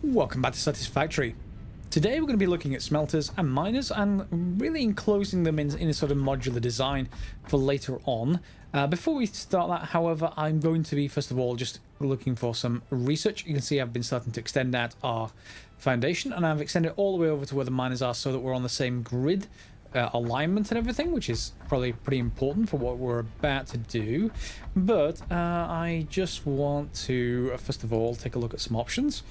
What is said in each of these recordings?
Welcome back to Satisfactory. Today we're going to be looking at smelters and miners and really enclosing them in a sort of modular design for later on. Before we start that, however, I'm going to be first of all just looking for some research. You can see I've been starting to extend out our foundation, and I've extended all the way over to where the miners are so that we're on the same grid alignment and everything, which is probably pretty important for what we're about to do. But I just want to first of all take a look at some options.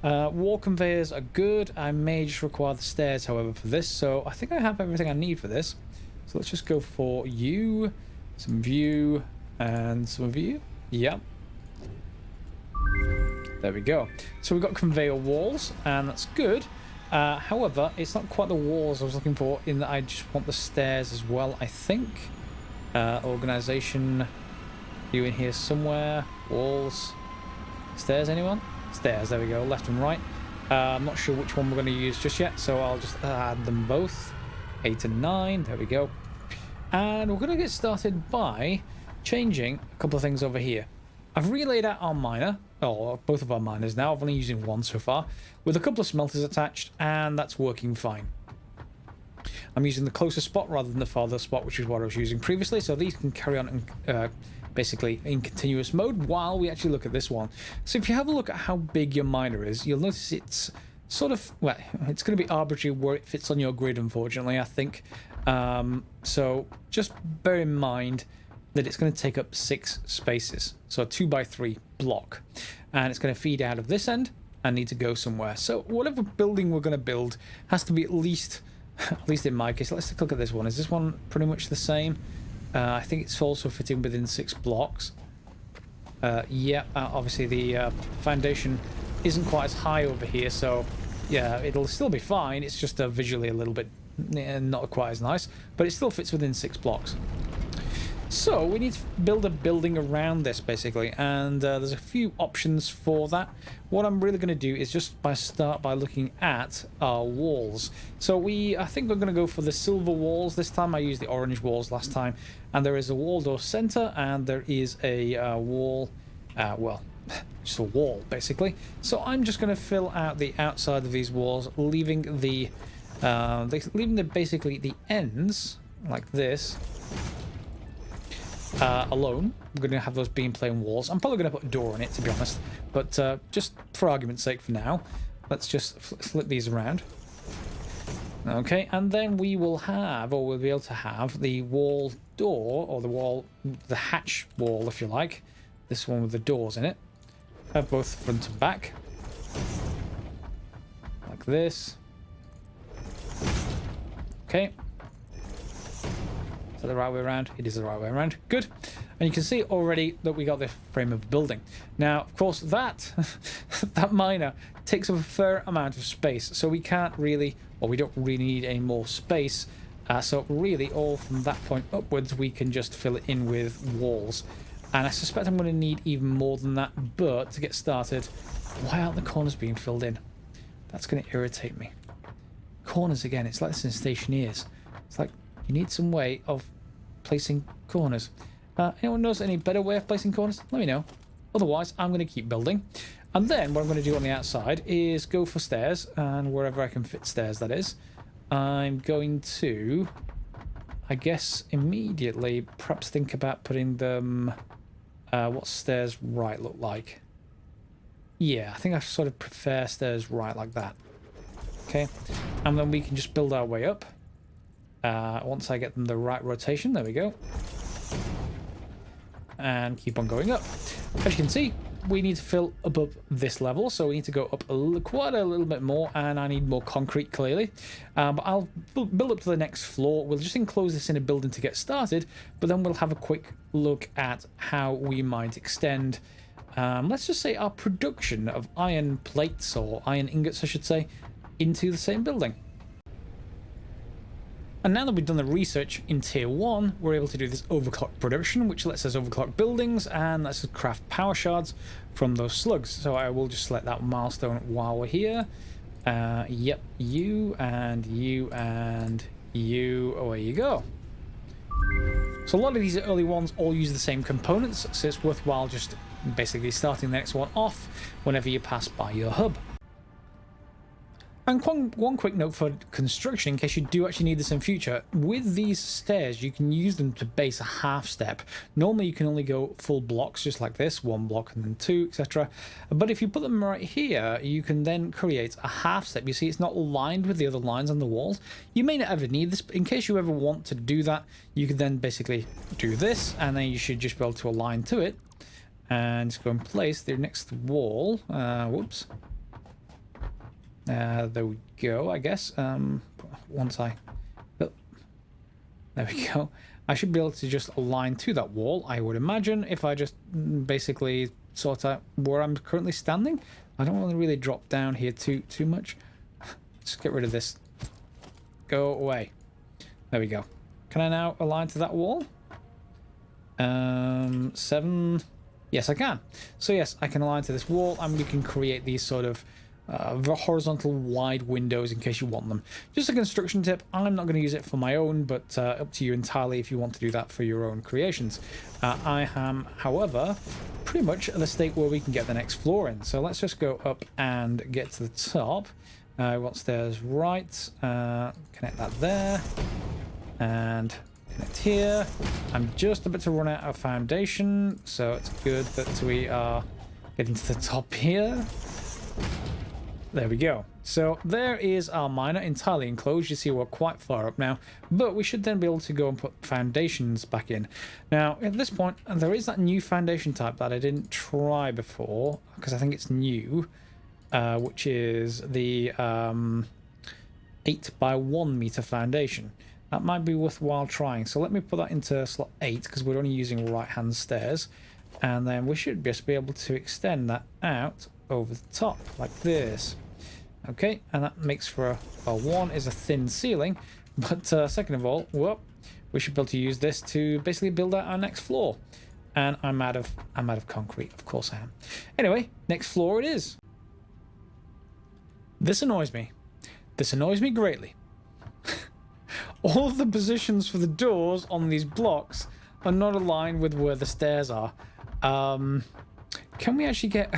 Wall conveyors are good. I may just require the stairs, however, for this. So I think I have everything I need for this. So let's just go for you, some view, and some view. Yep. There we go. So we've got conveyor walls, and that's good. However, it's not quite the walls I was looking for, in that I just want the stairs as well, I think. Organization. You in here somewhere. Walls. Stairs, anyone? Stairs, there we go, left and right. I'm not sure which one we're going to use just yet, so I'll just add them both. 8 and 9, there we go. And we're going to get started by changing a couple of things over here. I've relayed out our miner, or both of our miners now. I've only using one so far, with a couple of smelters attached, and that's working fine. I'm using the closer spot rather than the farther spot, which is what I was using previously, so these can carry on basically in continuous mode while we actually look at this one. So if you have a look at how big your miner is, you'll notice it's sort of, well, it's going to be arbitrary where it fits on your grid, unfortunately, I think. So just bear in mind that it's going to take up 6 spaces, so a 2x3 block, and it's going to feed out of this end and need to go somewhere. So whatever building we're going to build has to be at least in my case. Let's take a look at this one. Is this one pretty much the same? I think it's also fitting within 6 blocks. Yeah, obviously the foundation isn't quite as high over here, so yeah, it'll still be fine. It's just visually a little bit not quite as nice, but it still fits within 6 blocks. So we need to build a building around this, basically, and there's a few options for that. What I'm really going to do is just start by looking at our walls. So I think we're going to go for the silver walls this time. I used the orange walls last time, and there is a wall door center, and there is a wall, well, just a wall basically. So I'm just going to fill out the outside of these walls, leaving basically the ends like this. Alone. We're going to have those beam plane walls. I'm probably going to put a door on it, to be honest, but just for argument's sake for now, let's just flip these around. Okay, and then we will have, or we'll be able to have, the wall door, or the hatch wall, if you like. This one with the doors in it. Have both front and back. Like this. Okay. Is that the right way around? It is the right way around. Good. And you can see already that we got the frame of the building. Now, of course, that miner takes up a fair amount of space, so we can't really, or we don't really need any more space. So really, all from that point upwards, we can just fill it in with walls. And I suspect I'm going to need even more than that, but to get started, why aren't the corners being filled in? That's going to irritate me. Corners again, it's like this in Stationeers. It's like, you need some way of placing corners. Anyone knows any better way of placing corners? Let me know. Otherwise, I'm going to keep building. And then what I'm going to do on the outside is go for stairs, and wherever I can fit stairs, that is. I'm going to, I guess, immediately perhaps think about putting them... what stairs right look like? Yeah, I think I sort of prefer stairs right like that. Okay, and then we can just build our way up. Once I get them the right rotation, there we go, and keep on going up. As you can see, we need to fill above this level, so we need to go up quite a little bit more, and I need more concrete, clearly. But I'll build up to the next floor. We'll just enclose this in a building to get started, but then we'll have a quick look at how we might extend, let's just say, our production of iron plates, or iron ingots I should say, into the same building. And now that we've done the research in Tier 1, we're able to do this overclock production, which lets us overclock buildings and lets us craft power shards from those slugs. So I will just select that milestone while we're here. Yep, you and you and you. Away you go. So a lot of these early ones all use the same components, so it's worthwhile just basically starting the next one off whenever you pass by your hub. And one quick note for construction, in case you do actually need this in future, with these stairs, you can use them to base a half step. Normally, you can only go full blocks, just like this, one block and then two, etc. But if you put them right here, you can then create a half step. You see, it's not lined with the other lines on the walls. You may not ever need this, but in case you ever want to do that, you could then basically do this, and then you should just be able to align to it. And just go and place the next wall. Whoops. There we go, I guess. Once I... Oh, there we go. I should be able to just align to that wall, I would imagine, if I just basically sort out where I'm currently standing. I don't want to really drop down here too much. Let's get rid of this. Go away. There we go. Can I now align to that wall? 7... Yes, I can. So yes, I can align to this wall, and we can create these sort of horizontal wide windows in case you want them. Just a construction tip. I'm not going to use it for my own, but up to you entirely if you want to do that for your own creations. I am, however, pretty much at the state where we can get the next floor in. So let's just go up and get to the top. We want stairs right. Connect that there. And connect here. I'm just about to run out of foundation, so it's good that we are getting to the top here. There we go. So there is our miner entirely enclosed. You see we're quite far up now, but we should then be able to go and put foundations back in. Now at this point there is that new foundation type that I didn't try before because I think it's new, which is the 8 by 1 meter foundation. That might be worthwhile trying. So let me put that into slot 8 because we're only using right hand stairs, and then we should just be able to extend that out over the top like this. Okay, and that makes for one is a thin ceiling, but second of all, whoop, we should be able to use this to basically build out our next floor. And I'm out of concrete, of course I am. Anyway, next floor it is. This annoys me. This annoys me greatly. All of the positions for the doors on these blocks are not aligned with where the stairs are. Can we actually get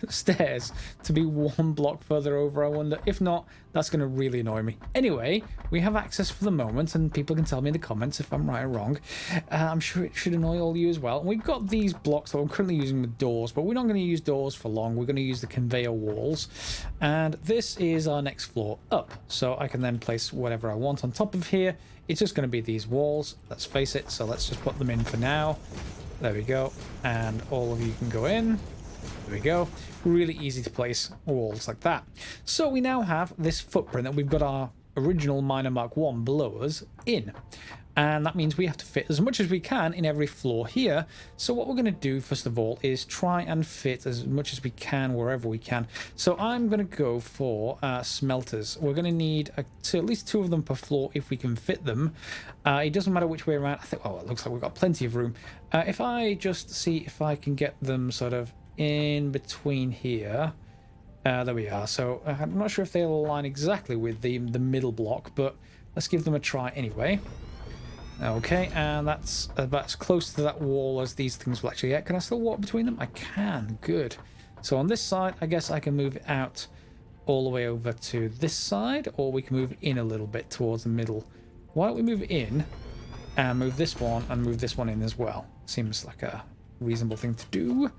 stairs to be one block further over, I wonder? If not, that's going to really annoy me. Anyway, we have access for the moment, and people can tell me in the comments if I'm right or wrong. I'm sure it should annoy all you as well. We've got these blocks that I'm currently using with doors, but we're not going to use doors for long. We're going to use the conveyor walls, and this is our next floor up. So I can then place whatever I want on top of here. It's just going to be these walls, let's face it, so let's just put them in for now. There we go, and all of you can go in. There we go. Really easy to place walls like that. So we now have this footprint that we've got our original Miner Mark 1 below us in. And that means we have to fit as much as we can in every floor here. So what we're going to do, first of all, is try and fit as much as we can wherever we can. So I'm going to go for smelters. We're going to need at least 2 of them per floor if we can fit them. It doesn't matter which way around. I think, oh, it looks like we've got plenty of room. If I just see if I can get them sort of in between here. There we are. So I'm not sure if they'll align exactly with the middle block, but let's give them a try anyway. Okay, and that's about as close to that wall as these things will actually get. Can I still walk between them? I can. Good. So on this side, I guess I can move it out all the way over to this side, or we can move in a little bit towards the middle. Why don't we move in and move this one and move this one in as well? Seems like a reasonable thing to do.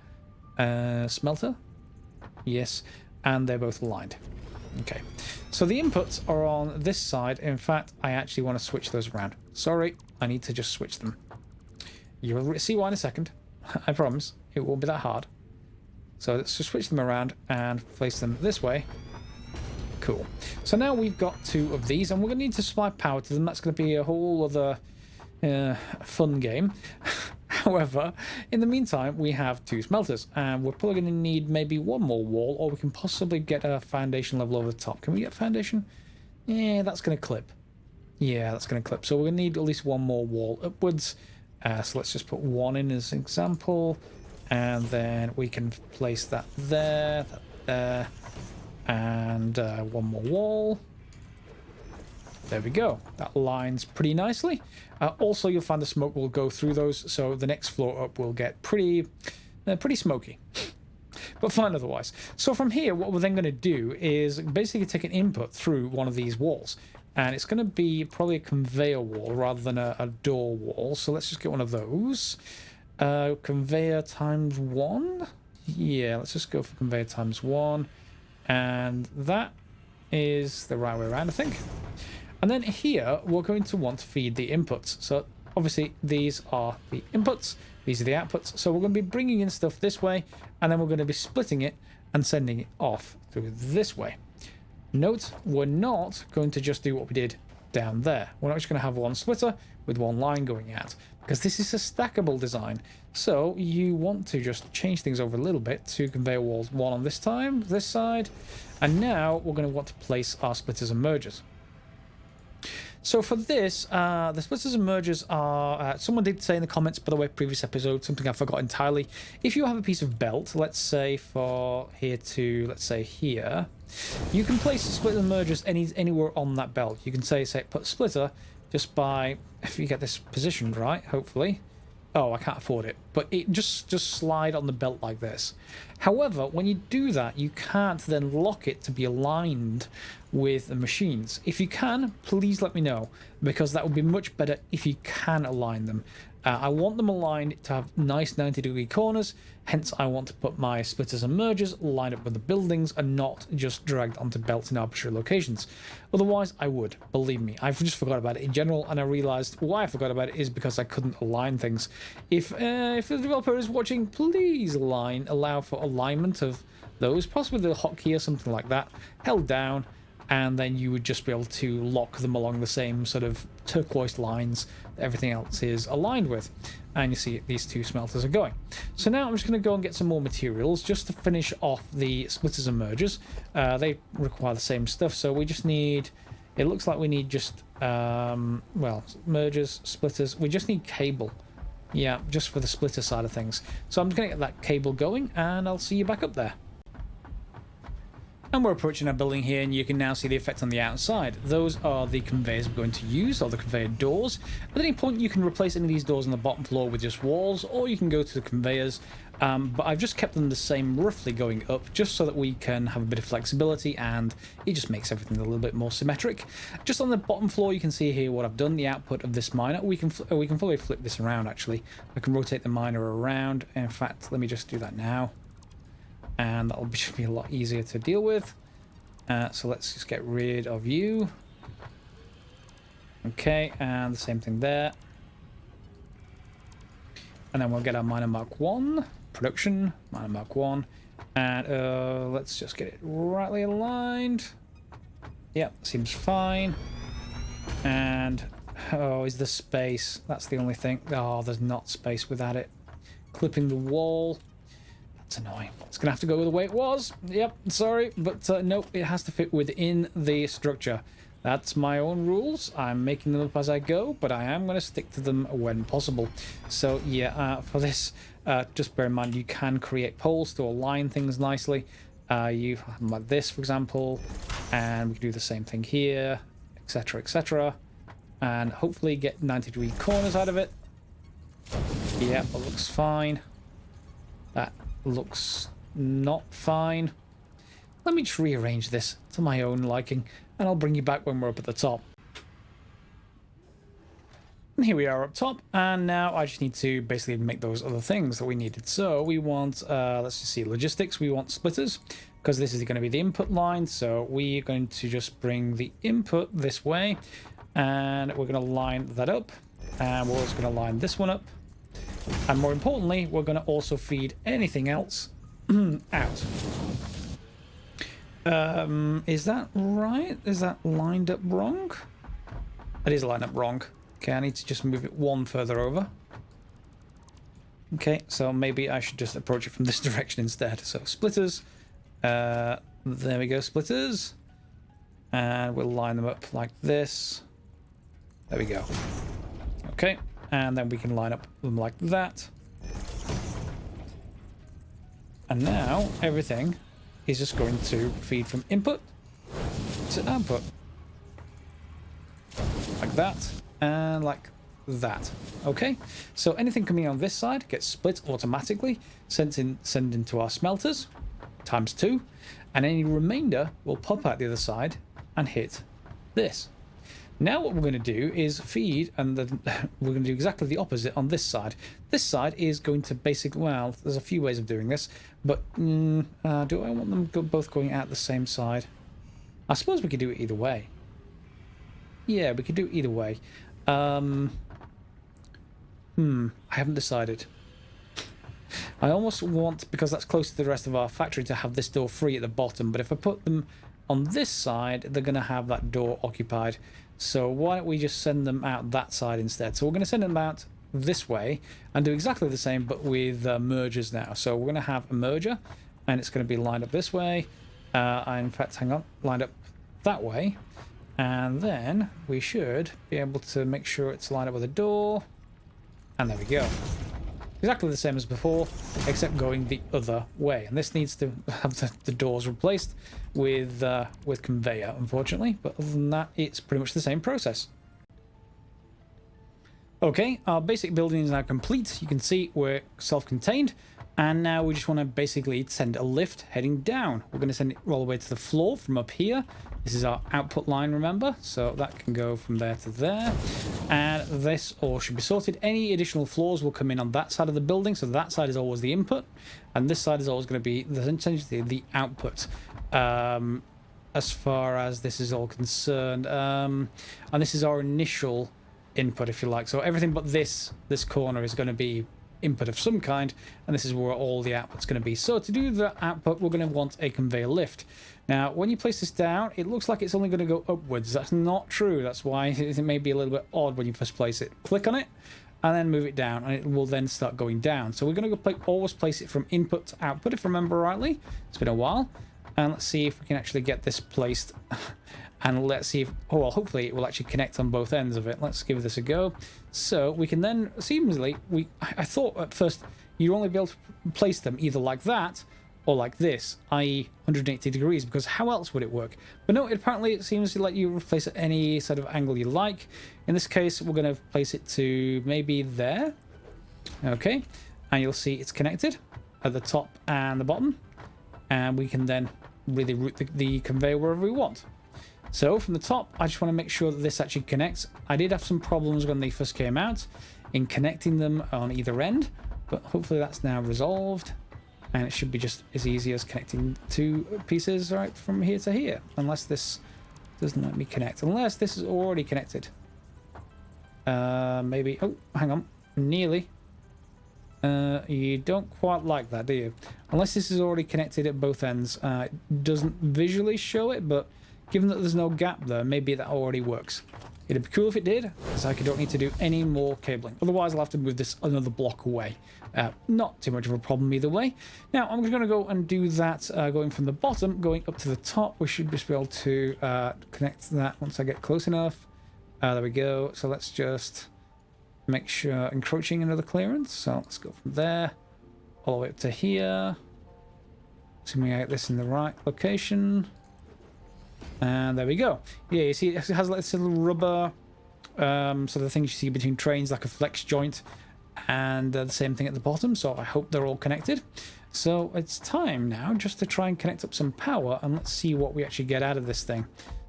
Smelter? Yes, and they're both aligned. Okay, so the inputs are on this side. In fact, I actually want to switch those around. Sorry, I need to just switch them. You'll see why in a second. I promise. It won't be that hard. So let's just switch them around and place them this way. Cool. So now we've got 2 of these, and we're going to need to supply power to them. That's going to be a whole other fun game. However, in the meantime, we have 2 smelters, and we're probably going to need maybe 1 more wall, or we can possibly get a foundation level over the top. Can we get foundation? Yeah, that's going to clip. Yeah, that's going to clip. So we're going to need at least 1 more wall upwards. So let's just put 1 in as an example, and then we can place that there, and 1 more wall. There we go. That lines pretty nicely. Also, you'll find the smoke will go through those, so the next floor up will get pretty smoky. but fine otherwise. So from here, what we're then going to do is basically take an input through one of these walls. And it's going to be probably a conveyor wall rather than a door wall. So let's just get one of those. Conveyor times 1. Yeah, let's just go for conveyor times 1. And that is the right way around, I think. And then here, we're going to want to feed the inputs. So obviously, these are the inputs. These are the outputs. So we're going to be bringing in stuff this way. And then we're going to be splitting it and sending it off through this way. Note, we're not going to just do what we did down there. We're not just going to have one splitter with one line going out, because this is a stackable design. So you want to just change things over a little bit to conveyor walls 1 on this side. And now we're going to want to place our splitters and mergers. So for this, the splitters and mergers are, someone did say in the comments, by the way, previous episode, something I forgot entirely. If you have a piece of belt, let's say for here to, let's say here, you can place the splitter and mergers anywhere on that belt. You can say put splitter just by, if you get this positioned right, hopefully. Oh, I can't afford it. But it just slide on the belt like this. However, when you do that, you can't then lock it to be aligned with the machines. If you can, please let me know, because that would be much better if you can align them. I want them aligned to have nice 90-degree corners, hence I want to put my splitters and mergers lined up with the buildings and not just dragged onto belts in arbitrary locations. Otherwise, I would. Believe me, I've just forgot about it in general, and I realized why I forgot about it is because I couldn't align things. If the developer is watching, please allow for alignment of those, possibly the hotkey or something like that, held down, and then you would just be able to lock them along the same sort of turquoise lines that everything else is aligned with. And you see these two smelters are going. So now I'm just going to go and get some more materials just to finish off the splitters and mergers. They require the same stuff, so we just need, it looks like we need just, well, mergers, splitters, we just need cable. Yeah, just for the splitter side of things. So I'm just going to get that cable going, and I'll see you back up there. And we're approaching our building here, and you can now see the effect on the outside. Those are the conveyors we're going to use, or the conveyor doors. At any point, you can replace any of these doors on the bottom floor with just walls, or you can go to the conveyors. But I've just kept them the same, roughly going up, just so that we can have a bit of flexibility, and it just makes everything a little bit more symmetric. Just on the bottom floor, you can see here what I've done, the output of this miner. We can fully flip this around, actually. I can rotate the miner around. In fact, let me just do that now. And that'll just be a lot easier to deal with. So let's just get rid of you. Okay, and the same thing there. And then we'll get our miner mark 1, production, miner mark 1. And let's just get it rightly aligned. Yep, seems fine. And, oh, is the space, that's the only thing. Oh, there's not space without it. Clipping the wall. It's annoying. It's gonna have to go the way it was. Yep, sorry, but nope, it has to fit within the structure. That's my own rules. I'm making them up as I go, but I am gonna stick to them when possible. So yeah, for this, just bear in mind you can create poles to align things nicely. You have them like this, for example, and we can do the same thing here, etc., etc., and hopefully get 90-degree corners out of it. Yeah, it looks fine. That looks not fine. Let me just rearrange this to my own liking, and I'll bring you back when we're up at the top. And here we are up top, and now I just need to basically make those other things that we needed. So we want, let's just see, logistics. We want splitters, because this is going to be the input line. So we're going to just bring the input this way, and we're going to line that up, and we're also going to line this one up. And more importantly, we're going to also feed anything else out. Is that right? Is that lined up wrong? It is lined up wrong. Okay, I need to just move it one further over. Okay, so maybe I should just approach it from this direction instead. So splitters. There we go, splitters. And we'll line them up like this. There we go. Okay. And then we can line up them like that. And now everything is just going to feed from input to output. Like that and like that. Okay, so anything coming on this side gets split automatically, sent into our smelters. times 2, and any remainder will pop out the other side and hit this. Now what we're going to do is feed, and we're going to do exactly the opposite on this side. This side is going to basically, well, there's a few ways of doing this, but do I want them both going out the same side? I suppose we could do it either way. Yeah, we could do it either way. I haven't decided. I almost want, because that's close to the rest of our factory, to have this door free at the bottom, but if I put them on this side, they're going to have that door occupied. So why don't we just send them out that side instead? So we're going to send them out this way and do exactly the same, but with mergers now. So we're going to have a merger, and it's going to be lined up this way. In fact, hang on, lined up that way. And then we should be able to make sure it's lined up with a door. And there we go. Exactly the same as before, except going the other way. And this needs to have the doors replaced with conveyor, unfortunately. But other than that, it's pretty much the same process. Okay, our basic building is now complete. You can see we're self-contained. And now we just want to basically send a lift heading down. We're going to send it all the way to the floor from up here. This is our output line, remember? So that can go from there to there. And this all should be sorted. Any additional floors will come in on that side of the building. So that side is always the input. And this side is always going to be essentially the output. As far as this is all concerned. And this is our initial input, if you like. So everything but this corner is going to be input of some kind, and this is where all the output's going to be. So to do the output, we're going to want a conveyor lift. Now, when you place this down, it looks like it's only going to go upwards. That's not true. That's why it may be a little bit odd when you first place it. Click on it, and then move it down, and it will then start going down. So we're going to always place it from input to output, if I remember rightly. It's been a while. And let's see if we can actually get this placed. And let's see if, oh, well, hopefully it will actually connect on both ends of it. Let's give this a go. So we can then, seemingly, I thought at first you'd only be able to place them either like that or like this, i.e. 180 degrees, because how else would it work? But no, apparently it seems to let you replace it any sort of angle you like. In this case, we're going to place it to maybe there. Okay, and you'll see it's connected at the top and the bottom. And we can then really route the conveyor wherever we want. So from the top, I just want to make sure that this actually connects. I did have some problems when they first came out in connecting them on either end, but hopefully that's now resolved. And it should be just as easy as connecting two pieces right from here to here, unless this doesn't let me connect. Unless this is already connected. Maybe, oh, hang on, nearly. You don't quite like that, do you? Unless this is already connected at both ends. It doesn't visually show it, but given that there's no gap there, maybe that already works. It'd be cool if it did, because I don't need to do any more cabling. Otherwise, I'll have to move this another block away. Not too much of a problem either way. Now, I'm going to go and do that going from the bottom, going up to the top. We should just be able to connect that once I get close enough. There we go. So let's just make sure encroaching another clearance. So let's go from there all the way up to here. Assuming I get this in the right location. And there we go. Yeah, you see it has like this little rubber sort of thing you see between trains, like a flex joint, and the same thing at the bottom. So I hope they're all connected. So it's time now just to try and connect up some power, and let's see what we actually get out of this thing.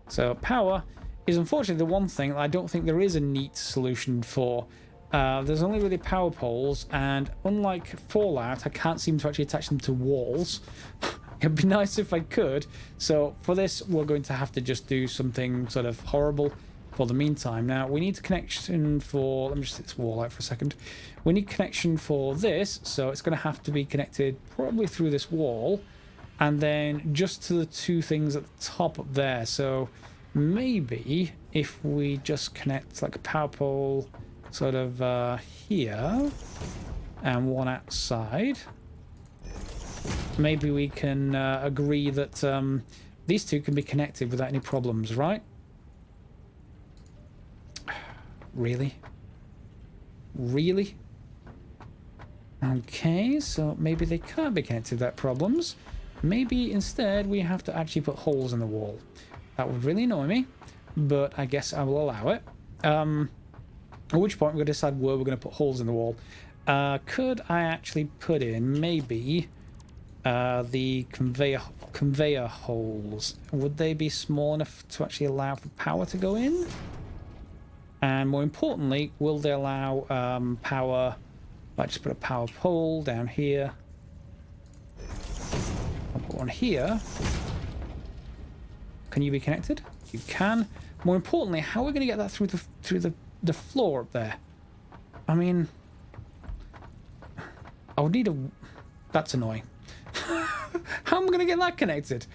So power is unfortunately the one thing that I don't think there is a neat solution for. There's only really power poles, and unlike Fallout, I can't seem to actually attach them to walls. It'd be nice if I could. So for this, we're going to have to just do something sort of horrible for the meantime. Now, we need connection for... Let me just take this wall out for a second. We need connection for this, so it's going to have to be connected probably through this wall, and then just to the two things at the top up there. So maybe if we just connect like a power pole sort of here, and one outside... Maybe we can agree that these two can be connected without any problems, right? Really? Really? Okay, so maybe they can't be connected without problems. Maybe instead we have to actually put holes in the wall. That would really annoy me, but I guess I will allow it. At which point we're going to decide where we're going to put holes in the wall. Could I actually put in maybe... the conveyor holes, would they be small enough to actually allow for power to go in? And more importantly, will they allow power? I just put a power pole down here. I'll put one here. Can you be connected? You can. More importantly, how are we going to get that through the floor up there? I mean, I would need a. That's annoying. How am I going to get that connected?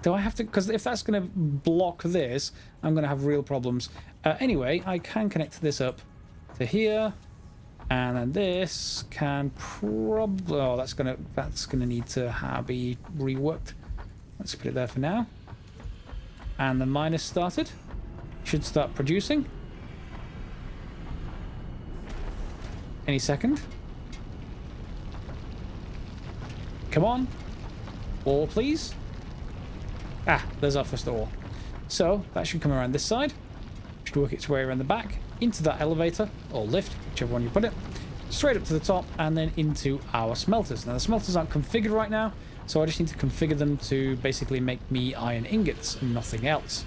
Do I have to? Because if that's going to block this, I'm going to have real problems. Anyway, I can connect this up to here, and then this can probably. Oh, that's gonna need to be reworked. Let's put it there for now. And the miners started. Should start producing any second. Come on, ore, please. Ah, there's our first ore. So that should come around this side. Should work its way around the back into that elevator or lift, whichever one you put it, straight up to the top and then into our smelters. Now the smelters aren't configured right now, so I just need to configure them to basically make me iron ingots and nothing else.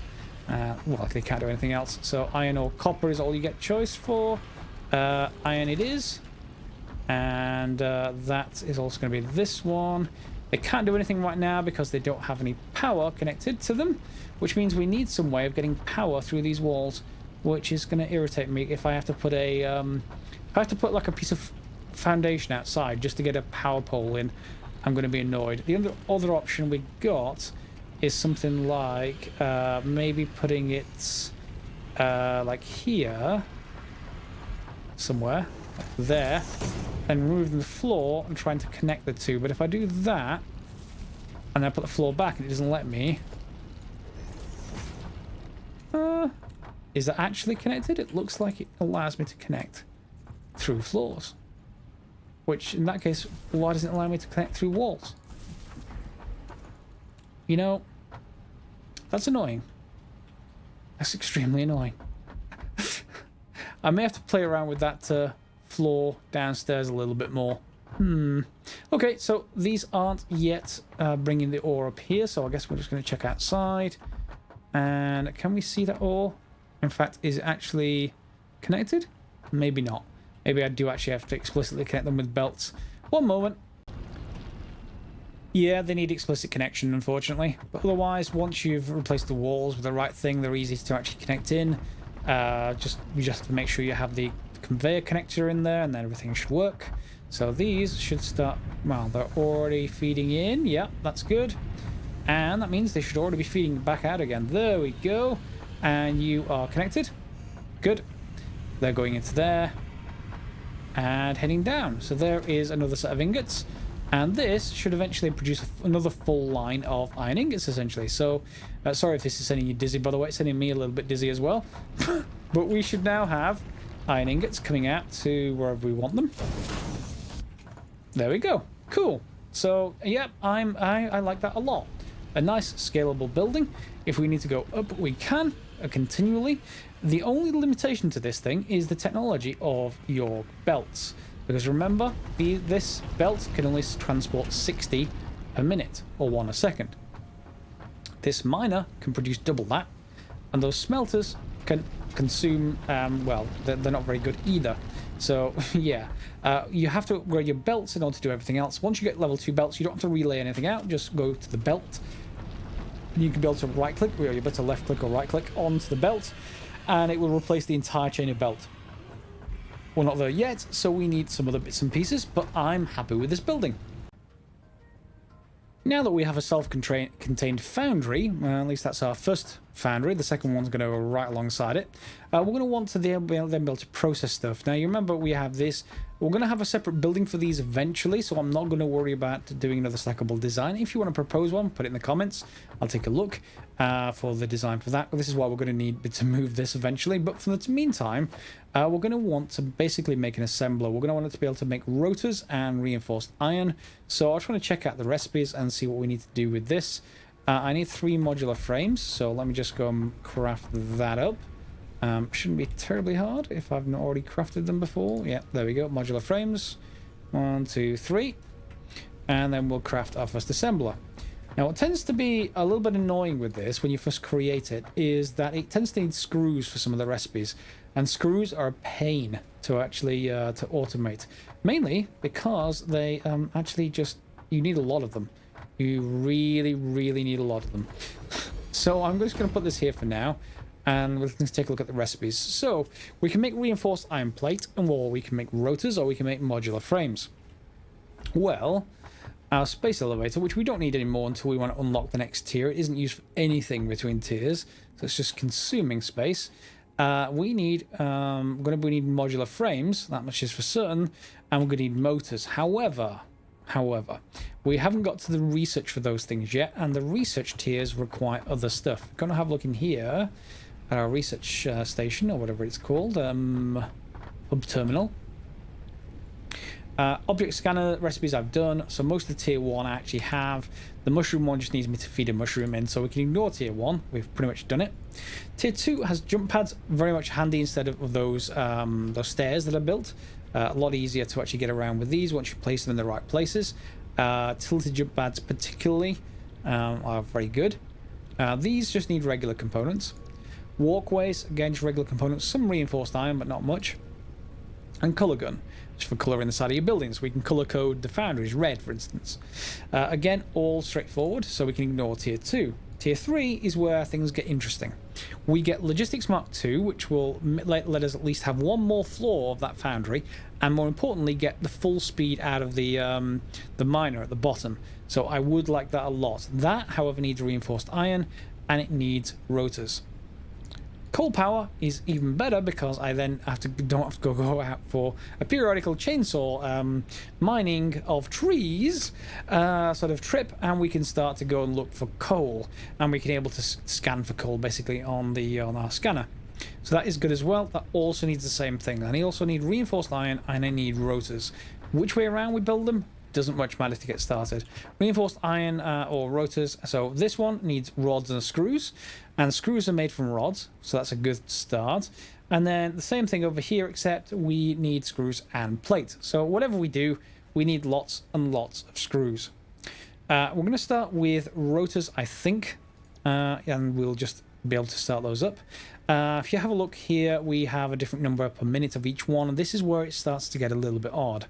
Well, they can't do anything else. So iron or copper is all you get choice for. Iron it is. And that is also going to be this one. They can't do anything right now because they don't have any power connected to them, which means we need some way of getting power through these walls, which is going to irritate me if I have to put a if I have to put like a piece of foundation outside just to get a power pole in. I'm going to be annoyed. The other option we got is something like maybe putting it like here somewhere, like there, and removing the floor and trying to connect the two. But if I do that and I put the floor back and it doesn't let me, is that actually connected? It looks like it allows me to connect through floors, which in that case, why doesn't it allow me to connect through walls? You know, that's annoying. That's extremely annoying. I may have to play around with that floor downstairs a little bit more. Okay, so these aren't yet bringing the ore up here, so I guess we're just going to check outside. And can we see that ore? In fact, is it actually connected? Maybe not. Maybe I do actually have to explicitly connect them with belts. One moment. Yeah, they need explicit connection, unfortunately. But otherwise, once you've replaced the walls with the right thing, they're easy to actually connect in. You just have to make sure you have the conveyor connector in there, and then everything should work. So these should start. Well, they're already feeding in. Yeah, that's good. And that means they should already be feeding back out again. There we go. And you are connected. Good. They're going into there and heading down. So there is another set of ingots. And this should eventually produce another full line of iron ingots, essentially. So, sorry if this is sending you dizzy, by the way. It's sending me a little bit dizzy as well. But we should now have iron ingots coming out to wherever we want them. There we go. Cool. So, yeah, I like that a lot. A nice scalable building. If we need to go up, we can continually. The only limitation to this thing is the technology of your belts. Because remember, this belt can only transport 60 per minute, or 1 a second. This miner can produce double that, and those smelters can consume, well, they're not very good either. So, yeah, you have to upgrade your belts in order to do everything else. Once you get level 2 belts, you don't have to relay anything out, just go to the belt. You can be able to right-click, or you're able to left-click or right-click onto the belt, and it will replace the entire chain of belt. We're not there yet, so we need some other bits and pieces, but I'm happy with this building. Now that we have a self-contained foundry, at least that's our first foundry, the second one's going to go right alongside it, we're going to want to then be able to process stuff. Now, you remember we have this, we're going to have a separate building for these eventually, so I'm not going to worry about doing another stackable design. If you want to propose one, put it in the comments. I'll take a look for the design for that. This is why we're going to need to move this eventually, but for the meantime, we're going to want to basically make an assembler. We're going to want it to be able to make rotors and reinforced iron. So I just want to check out the recipes and see what we need to do with this. I need 3 modular frames, so let me just go and craft that up. Shouldn't be terribly hard if I've not already crafted them before. Yeah, there we go. Modular frames. 1, 2, 3. And then we'll craft our first assembler. Now, what tends to be a little bit annoying with this when you first create it is that it tends to need screws for some of the recipes. And screws are a pain to actually to automate. Mainly because they actually just, you need a lot of them. You really, really need a lot of them. So I'm just going to put this here for now. And let's take a look at the recipes. So we can make reinforced iron plate, or we can make rotors, or we can make modular frames. Well, our space elevator, which we don't need anymore until we want to unlock the next tier. It isn't used for anything between tiers, so it's just consuming space. We need modular frames, that much is for certain, and we're going to need motors. However, we haven't got to the research for those things yet, and the research tiers require other stuff. We're going to have a look in here at our research station, or whatever it's called, hub terminal. Object scanner recipes I've done, so most of the tier 1 I actually have. The mushroom one just needs me to feed a mushroom in, so we can ignore tier 1. We've pretty much done it. Tier 2 has jump pads, very much handy instead of those stairs that are built. A lot easier to actually get around with these once you place them in the right places. Tilted jump pads particularly are very good. These just need regular components. Walkways, again, just regular components. Some reinforced iron, but not much. And color gun, just for colouring the side of your buildings. We can colour code the foundries red, for instance. Again, all straightforward, so we can ignore tier 2. Tier 3 is where things get interesting. We get Logistics Mark II, which will let us at least have one more floor of that foundry, and more importantly, get the full speed out of the miner at the bottom. So I would like that a lot. That, however, needs reinforced iron, and it needs rotors. Coal power is even better because I then don't have to go out for a periodical chainsaw mining of trees sort of trip, and we can start to go and look for coal, and we can be able to scan for coal basically on our scanner. So that is good as well. That also needs the same thing, and I also need reinforced iron, and I need rotors. Which way around we build them doesn't much matter to get started. Reinforced iron or rotors. So this one needs rods and screws, and screws are made from rods, so that's a good start. And then the same thing over here, except we need screws and plate. So whatever we do, we need lots and lots of screws. We're going to start with rotors, I think, and we'll just be able to start those up. If you have a look here, we have a different number per minute of each one, and this is where it starts to get a little bit odd,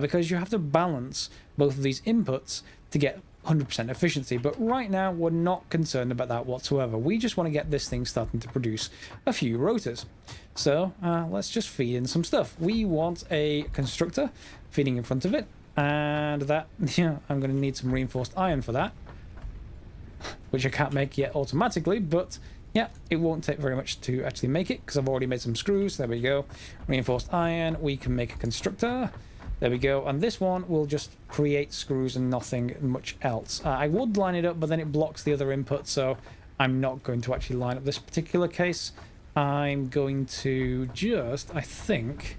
because you have to balance both of these inputs to get 100% efficiency. But right now, we're not concerned about that whatsoever. We just want to get this thing starting to produce a few rotors. So let's just feed in some stuff. We want a constructor feeding in front of it, and that, I'm going to need some reinforced iron for that, which I can't make yet automatically, but yeah, it won't take very much to actually make it because I've already made some screws. There we go. Reinforced iron. We can make a constructor. There we go. And this one will just create screws and nothing much else. I would line it up, but then it blocks the other input, so I'm not going to actually line up this particular case. I'm going to just, I think,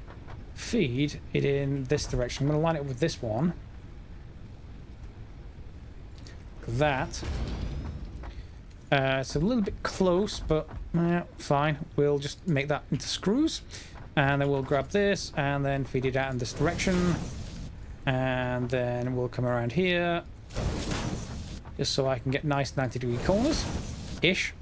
feed it in this direction. I'm going to line it up with this one. That. It's a little bit close, but fine. We'll just make that into screws, and then we'll grab this and then feed it out in this direction, and then we'll come around here just so I can get nice 90-degree corners ish,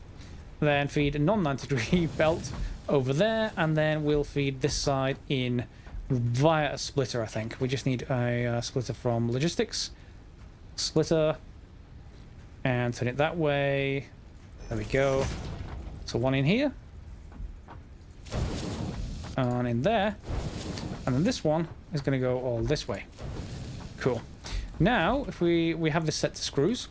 then feed a non-90-degree belt over there, and then we'll feed this side in via a splitter. I think we just need a splitter from logistics, splitter, and turn it that way. There we go. So one in here, and in there, and then this one is going to go all this way. Cool. Now, if we have this set to screws,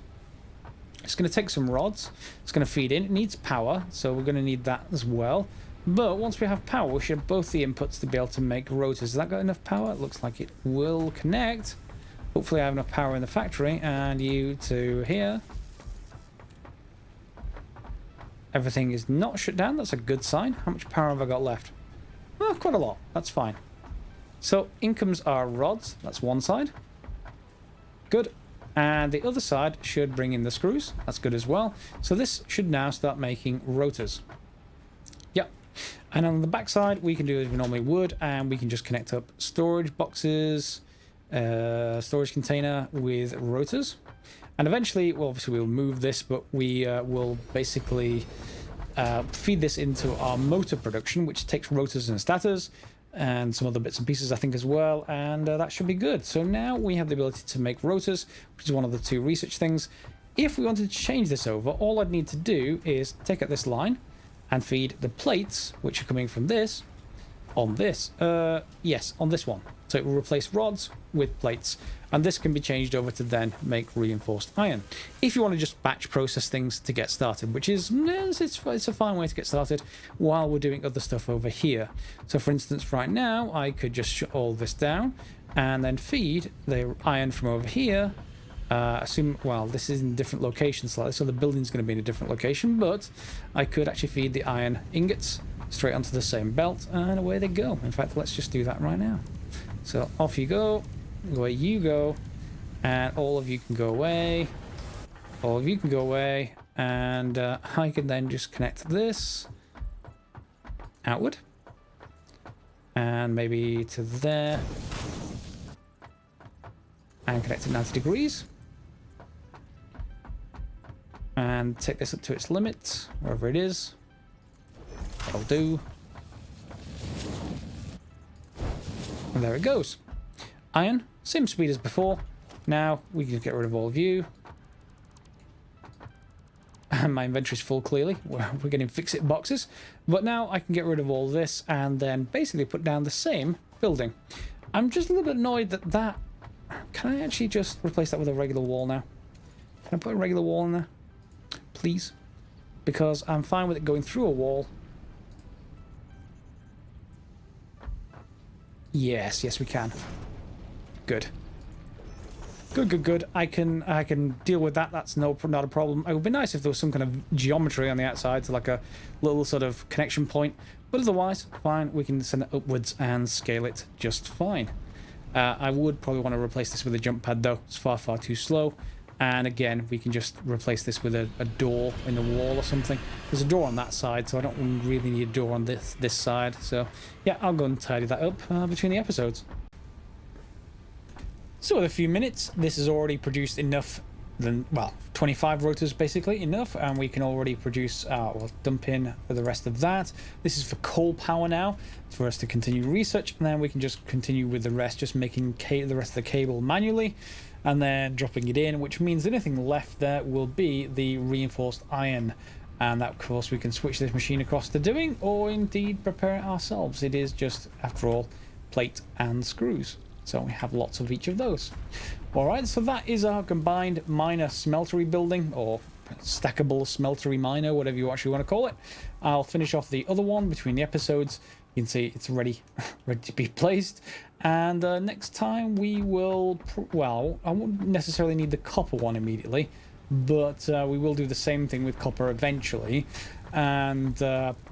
it's going to take some rods. It's going to feed in. It needs power, so we're going to need that as well. But once we have power, we should have both the inputs to be able to make rotors. Has that got enough power? It looks like it will connect. Hopefully I have enough power in the factory, and you to here. Everything is not shut down. That's a good sign. How much power have I got left? Well, quite a lot. That's fine. So in comes our rods. That's one side. Good. And the other side should bring in the screws. That's good as well. So this should now start making rotors. Yep. And on the back side, we can do as we normally would, and we can just connect up storage boxes storage container with rotors. And eventually, well, obviously we'll move this, but we will basically feed this into our motor production, which takes rotors and stators and some other bits and pieces, I think, as well, and that should be good. So now we have the ability to make rotors, which is one of the 2 research things. If we wanted to change this over, all I'd need to do is take out this line and feed the plates, which are coming from this, on this. Yes, on this one. So it will replace rods with plates, and this can be changed over to then make reinforced iron. If you want to just batch process things to get started, which is, it's a fine way to get started while we're doing other stuff over here. So for instance, right now, I could just shut all this down and then feed the iron from over here. Well, this is in different locations slightly, so the building's going to be in a different location, but I could actually feed the iron ingots straight onto the same belt, and away they go. In fact, let's just do that right now. So off you go, away you go, and all of you can go away. All of you can go away, and I can then just connect this outward, and maybe to there, and connect it 90 degrees. And take this up to its limit, wherever it is. That'll do. And there it goes. Iron, same speed as before. Now we can get rid of all of you. And my inventory's full, clearly. We're getting fix-it boxes. But now I can get rid of all this and then basically put down the same building. I'm just a little bit annoyed that... Can I actually just replace that with a regular wall now? Can I put a regular wall in there? Please? Because I'm fine with it going through a wall. Yes, yes we can. Good. Good. I can deal with that. That's not a problem. It would be nice if there was some kind of geometry on the outside, so like a little sort of connection point. But otherwise, fine. We can send it upwards and scale it just fine. I would probably want to replace this with a jump pad though. It's far too slow. And again, we can just replace this with a door in the wall or something. There's a door on that side, so I don't really need a door on this side. So yeah, I'll go and tidy that up between the episodes. So with a few minutes, this has already produced enough, 25 rotors basically, enough, and we can already produce, we'll dump in for the rest of that. This is for coal power now, for us to continue research, and then we can just continue with the rest, just making the rest of the cable manually, and then dropping it in, which means anything left there will be the reinforced iron. And that, of course, we can switch this machine across to doing, or indeed prepare it ourselves. It is just, after all, plate and screws. So we have lots of each of those. Alright, so that is our combined miner smeltery building, or stackable smeltery miner, whatever you actually want to call it. I'll finish off the other one between the episodes. You can see it's ready to be placed. And next time we will, well, I won't necessarily need the copper one immediately, but we will do the same thing with copper eventually. And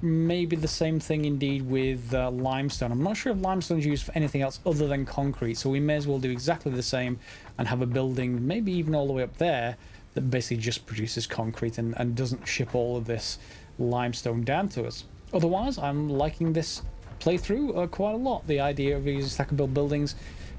maybe the same thing indeed with limestone. I'm not sure if limestone is used for anything else other than concrete, so we may as well do exactly the same and have a building, maybe even all the way up there, that basically just produces concrete and doesn't ship all of this limestone down to us. Otherwise, I'm liking this playthrough quite a lot. The idea of using stackable buildings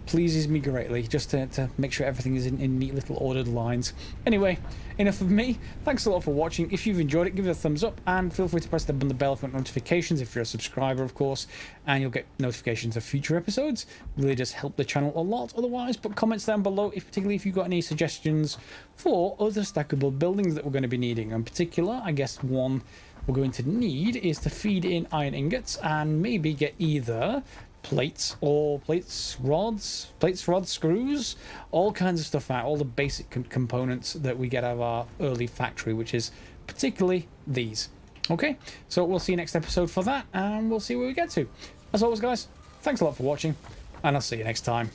pleases me greatly, just to make sure everything is in neat little ordered lines. Anyway, enough of me. Thanks a lot for watching. If you've enjoyed it, give it a thumbs up, and feel free to press the bell for notifications if you're a subscriber, of course, and you'll get notifications of future episodes. It really does help the channel a lot. Otherwise, put comments down below, particularly if you've got any suggestions for other stackable buildings that we're going to be needing. In particular, I guess one we're going to need is to feed in iron ingots and maybe get either plates, rods, screws, all kinds of stuff out, all the basic components that we get out of our early factory, which is particularly these. Okay, so we'll see you next episode for that, and we'll see where we get to. As always, guys, thanks a lot for watching, and I'll see you next time.